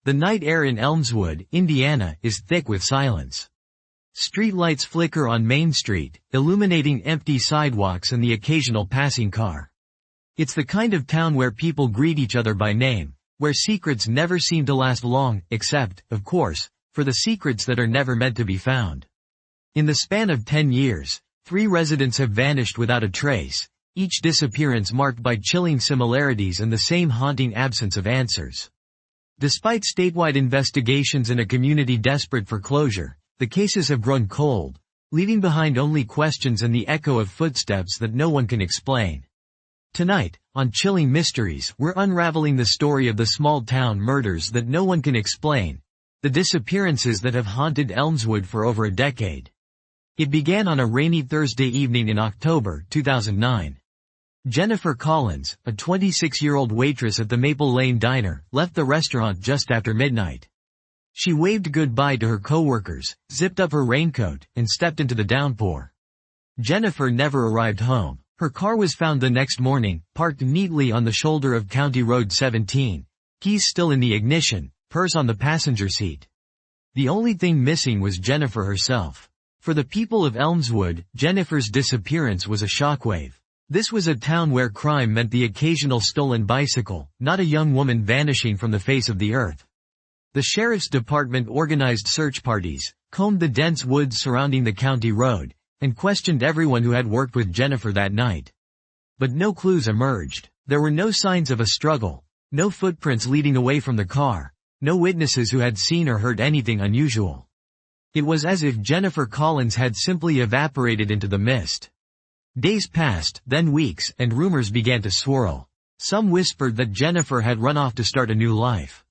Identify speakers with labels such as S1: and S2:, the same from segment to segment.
S1: The night air in Elmswood, Indiana, is thick with silence. Streetlights flicker on Main Street, illuminating empty sidewalks and the occasional passing car. It's the kind of town where people greet each other by name, where secrets never seem to last long, except, of course, for the secrets that are never meant to be found. In the span of 10 years, 3 residents have vanished without a trace, each disappearance marked by chilling similarities and the same haunting absence of answers. Despite statewide investigations and a community desperate for closure, the cases have grown cold, leaving behind only questions and the echo of footsteps that no one can explain. Tonight, on Chilling Mysteries, we're unraveling the story of the small-town murders that no one can explain, the disappearances that have haunted Elmswood for over a decade. It began on a rainy Thursday evening in October 2009. Jennifer Collins, a 26-year-old waitress at the Maple Lane Diner, left the restaurant just after midnight. She waved goodbye to her coworkers, zipped up her raincoat, and stepped into the downpour. Jennifer never arrived home. Her car was found the next morning, parked neatly on the shoulder of County Road 17, keys still in the ignition, purse on the passenger seat. The only thing missing was Jennifer herself. For the people of Elmswood, Jennifer's disappearance was a shockwave. This was a town where crime meant the occasional stolen bicycle, not a young woman vanishing from the face of the earth. The sheriff's department organized search parties, combed the dense woods surrounding the county road, and questioned everyone who had worked with Jennifer that night. But no clues emerged. There were no signs of a struggle, no footprints leading away from the car, no witnesses who had seen or heard anything unusual. It was as if Jennifer Collins had simply evaporated into the mist. Days passed, then weeks, and rumors began to swirl. Some whispered that Jennifer had run off to start a new life.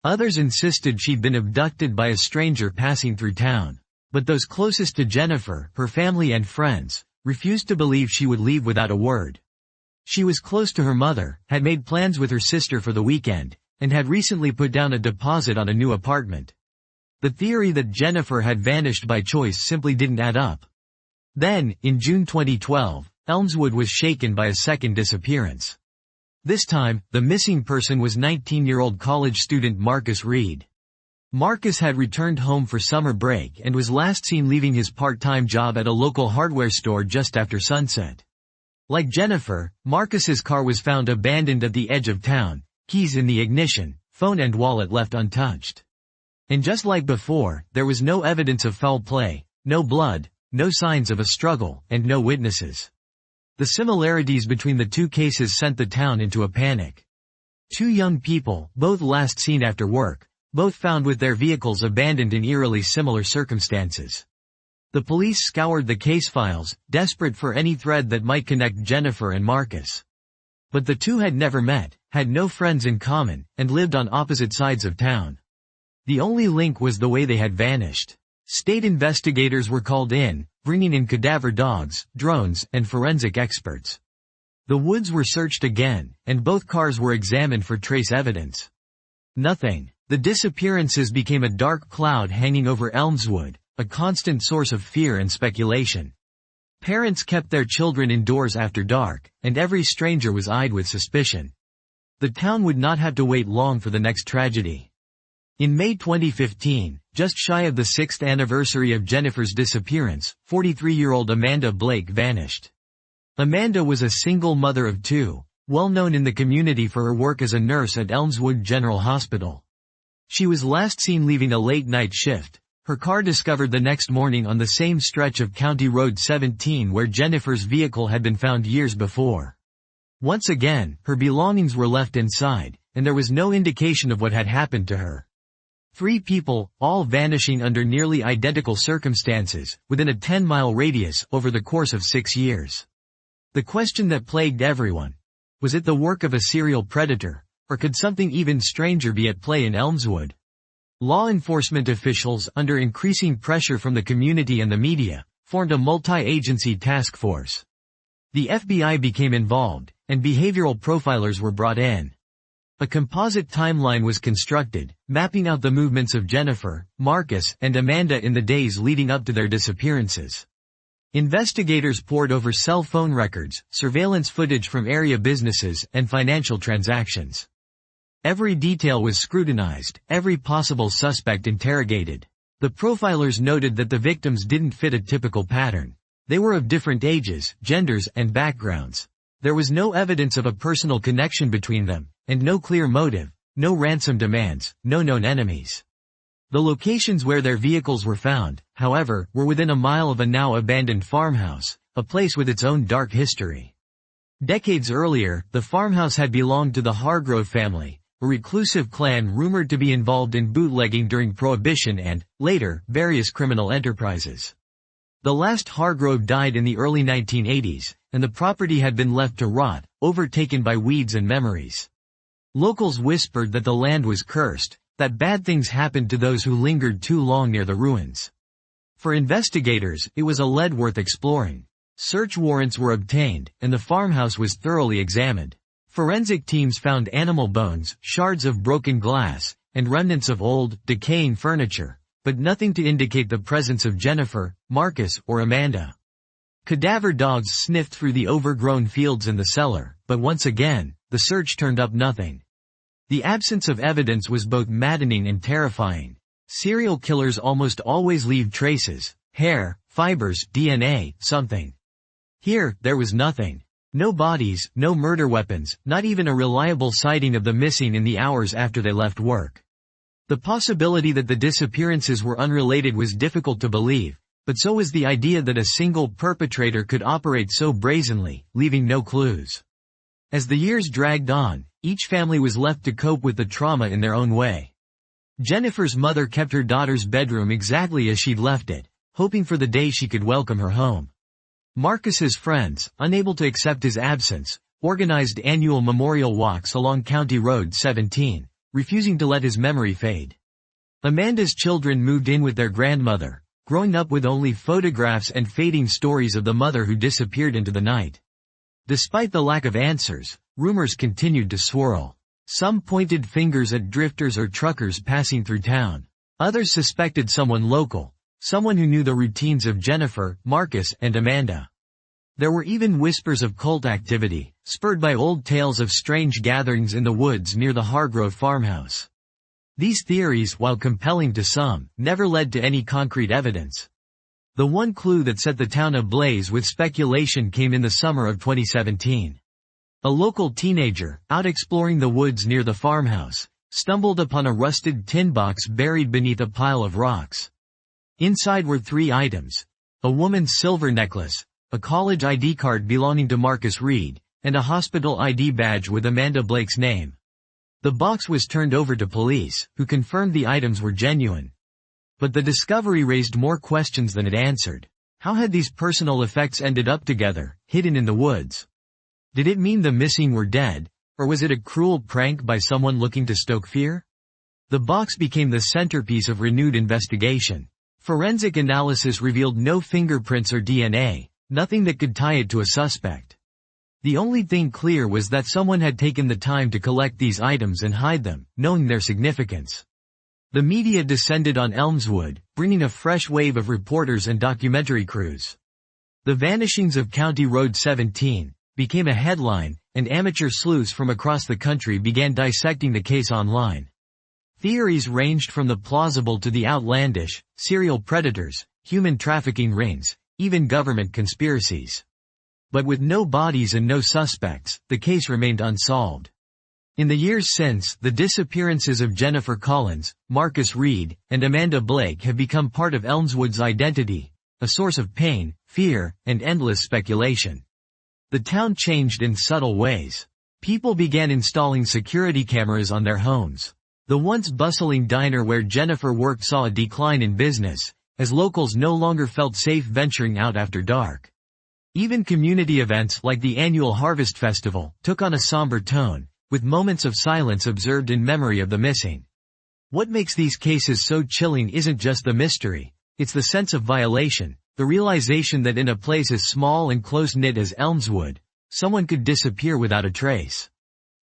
S1: Others insisted she'd been abducted by a stranger passing through town. But those closest to Jennifer, her family and friends, refused to believe she would leave without a word. She was close to her mother, had made plans with her sister for the weekend, and had recently put down a deposit on a new apartment. The theory that Jennifer had vanished by choice simply didn't add up. Then, in June 2012, Elmswood was shaken by a second disappearance. This time, the missing person was 19-year-old college student Marcus Reed. Marcus had returned home for summer break and was last seen leaving his part-time job at a local hardware store just after sunset. Like Jennifer, Marcus's car was found abandoned at the edge of town, keys in the ignition, phone and wallet left untouched. And just like before, there was no evidence of foul play, no blood, no signs of a struggle, and no witnesses. The similarities between the two cases sent the town into a panic. 2 young people, both last seen after work, both found with their vehicles abandoned in eerily similar circumstances. The police scoured the case files, desperate for any thread that might connect Jennifer and Marcus. But the two had never met, had no friends in common, and lived on opposite sides of town. The only link was the way they had vanished. State investigators were called in, bringing in cadaver dogs, drones, and forensic experts. The woods were searched again, and both cars were examined for trace evidence. Nothing. The disappearances became a dark cloud hanging over Elmswood, a constant source of fear and speculation. Parents kept their children indoors after dark, and every stranger was eyed with suspicion. The town would not have to wait long for the next tragedy. In May 2015, just shy of the 6th anniversary of Jennifer's disappearance, 43-year-old Amanda Blake vanished. Amanda was a single mother of 2, well known in the community for her work as a nurse at Elmswood General Hospital. She was last seen leaving a late-night shift, her car discovered the next morning on the same stretch of County Road 17 where Jennifer's vehicle had been found years before. Once again, her belongings were left inside, and there was no indication of what had happened to her. 3 people, all vanishing under nearly identical circumstances, within a 10-mile radius over the course of 6 years. The question that plagued everyone: was it the work of a serial predator, or could something even stranger be at play in Elmswood? Law enforcement officials, under increasing pressure from the community and the media, formed a multi-agency task force. The FBI became involved, and behavioral profilers were brought in. A composite timeline was constructed, mapping out the movements of Jennifer, Marcus, and Amanda in the days leading up to their disappearances. Investigators pored over cell phone records, surveillance footage from area businesses, and financial transactions. Every detail was scrutinized, every possible suspect interrogated. The profilers noted that the victims didn't fit a typical pattern. They were of different ages, genders, and backgrounds. There was no evidence of a personal connection between them, and no clear motive, no ransom demands, no known enemies. The locations where their vehicles were found, however, were within a mile of a now abandoned farmhouse, a place with its own dark history. Decades earlier, the farmhouse had belonged to the Hargrove family, a reclusive clan rumored to be involved in bootlegging during Prohibition and, later, various criminal enterprises. The last Hargrove died in the early 1980s, and the property had been left to rot, overtaken by weeds and memories. Locals whispered that the land was cursed, that bad things happened to those who lingered too long near the ruins. For investigators, it was a lead worth exploring. Search warrants were obtained, and the farmhouse was thoroughly examined. Forensic teams found animal bones, shards of broken glass, and remnants of old, decaying furniture, but nothing to indicate the presence of Jennifer, Marcus, or Amanda. Cadaver dogs sniffed through the overgrown fields in the cellar, but once again, the search turned up nothing. The absence of evidence was both maddening and terrifying. Serial killers almost always leave traces, hair, fibers, DNA, something. Here, there was nothing. No bodies, no murder weapons, not even a reliable sighting of the missing in the hours after they left work. The possibility that the disappearances were unrelated was difficult to believe, but so was the idea that a single perpetrator could operate so brazenly, leaving no clues. As the years dragged on, each family was left to cope with the trauma in their own way. Jennifer's mother kept her daughter's bedroom exactly as she'd left it, hoping for the day she could welcome her home. Marcus's friends, unable to accept his absence, organized annual memorial walks along County Road 17, refusing to let his memory fade. Amanda's children moved in with their grandmother, growing up with only photographs and fading stories of the mother who disappeared into the night. Despite the lack of answers, rumors continued to swirl. Some pointed fingers at drifters or truckers passing through town. Others suspected someone local, someone who knew the routines of Jennifer, Marcus, and Amanda. There were even whispers of cult activity, spurred by old tales of strange gatherings in the woods near the Hargrove farmhouse. These theories, while compelling to some, never led to any concrete evidence. The one clue that set the town ablaze with speculation came in the summer of 2017. A local teenager, out exploring the woods near the farmhouse, stumbled upon a rusted tin box buried beneath a pile of rocks. Inside were 3 items: a woman's silver necklace, a college ID card belonging to Marcus Reed, and a hospital ID badge with Amanda Blake's name. The box was turned over to police, who confirmed the items were genuine. But the discovery raised more questions than it answered. How had these personal effects ended up together, hidden in the woods? Did it mean the missing were dead, or was it a cruel prank by someone looking to stoke fear? The box became the centerpiece of renewed investigation. Forensic analysis revealed no fingerprints or DNA, nothing that could tie it to a suspect. The only thing clear was that someone had taken the time to collect these items and hide them, knowing their significance. The media descended on Elmswood, bringing a fresh wave of reporters and documentary crews. The vanishings of County Road 17 became a headline, and amateur sleuths from across the country began dissecting the case online. Theories ranged from the plausible to the outlandish: serial predators, human trafficking rings, even government conspiracies. But with no bodies and no suspects, the case remained unsolved. In the years since, the disappearances of Jennifer Collins, Marcus Reed, and Amanda Blake have become part of Elmswood's identity, a source of pain, fear, and endless speculation. The town changed in subtle ways. People began installing security cameras on their homes. The once bustling diner where Jennifer worked saw a decline in business, as locals no longer felt safe venturing out after dark. Even community events like the annual Harvest Festival took on a somber tone, with moments of silence observed in memory of the missing. What makes these cases so chilling isn't just the mystery, it's the sense of violation, the realization that in a place as small and close-knit as Elmswood, someone could disappear without a trace.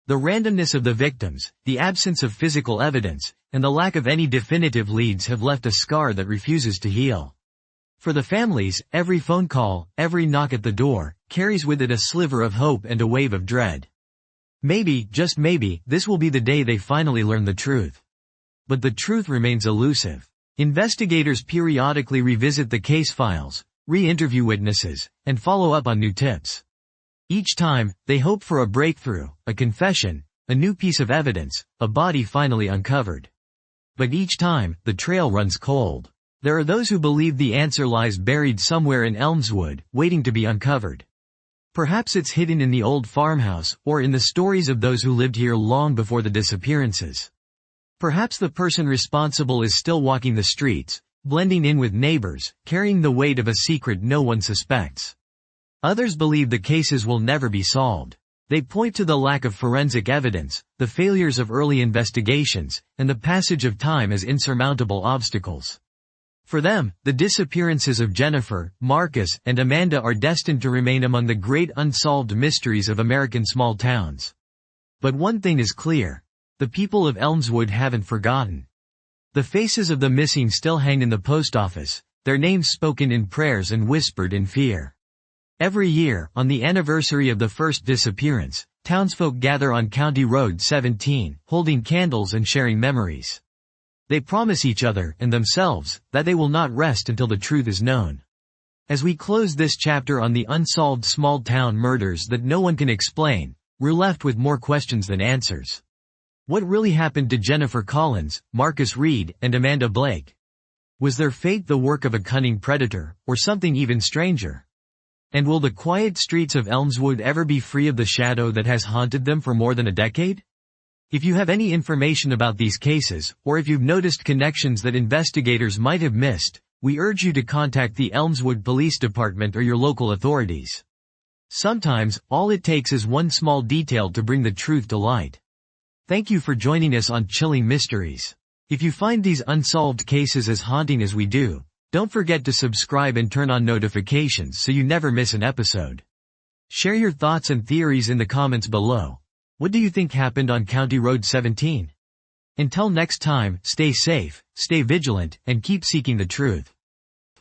S1: The randomness of the victims, the absence of physical evidence, and the lack of any definitive leads have left a scar that refuses to heal. For the families, every phone call, every knock at the door, carries with it a sliver of hope and a wave of dread. Maybe, just maybe, this will be the day they finally learn the truth. But the truth remains elusive. Investigators periodically revisit the case files, re-interview witnesses, and follow up on new tips. Each time, they hope for a breakthrough, a confession, a new piece of evidence, a body finally uncovered. But each time, the trail runs cold. There are those who believe the answer lies buried somewhere in Elmswood, waiting to be uncovered. Perhaps it's hidden in the old farmhouse, or in the stories of those who lived here long before the disappearances. Perhaps the person responsible is still walking the streets, blending in with neighbors, carrying the weight of a secret no one suspects. Others believe the cases will never be solved. They point to the lack of forensic evidence, the failures of early investigations, and the passage of time as insurmountable obstacles. For them, the disappearances of Jennifer, Marcus, and Amanda are destined to remain among the great unsolved mysteries of American small towns. But one thing is clear. The people of Elmswood haven't forgotten. The faces of the missing still hang in the post office, their names spoken in prayers and whispered in fear. Every year, on the anniversary of the first disappearance, townsfolk gather on County Road 17, holding candles and sharing memories. They promise each other, and themselves, that they will not rest until the truth is known. As we close this chapter on the unsolved small-town murders that no one can explain, we're left with more questions than answers. What really happened to Jennifer Collins, Marcus Reed, and Amanda Blake? Was their fate the work of a cunning predator, or something even stranger? And will the quiet streets of Elmswood ever be free of the shadow that has haunted them for more than a decade? If you have any information about these cases, or if you've noticed connections that investigators might have missed, we urge you to contact the Elmswood Police Department or your local authorities. Sometimes, all it takes is one small detail to bring the truth to light. Thank you for joining us on Chilling Mysteries. If you find these unsolved cases as haunting as we do, don't forget to subscribe and turn on notifications so you never miss an episode. Share your thoughts and theories in the comments below. What do you think happened on County Road 17? Until next time, stay safe, stay vigilant, and keep seeking the truth.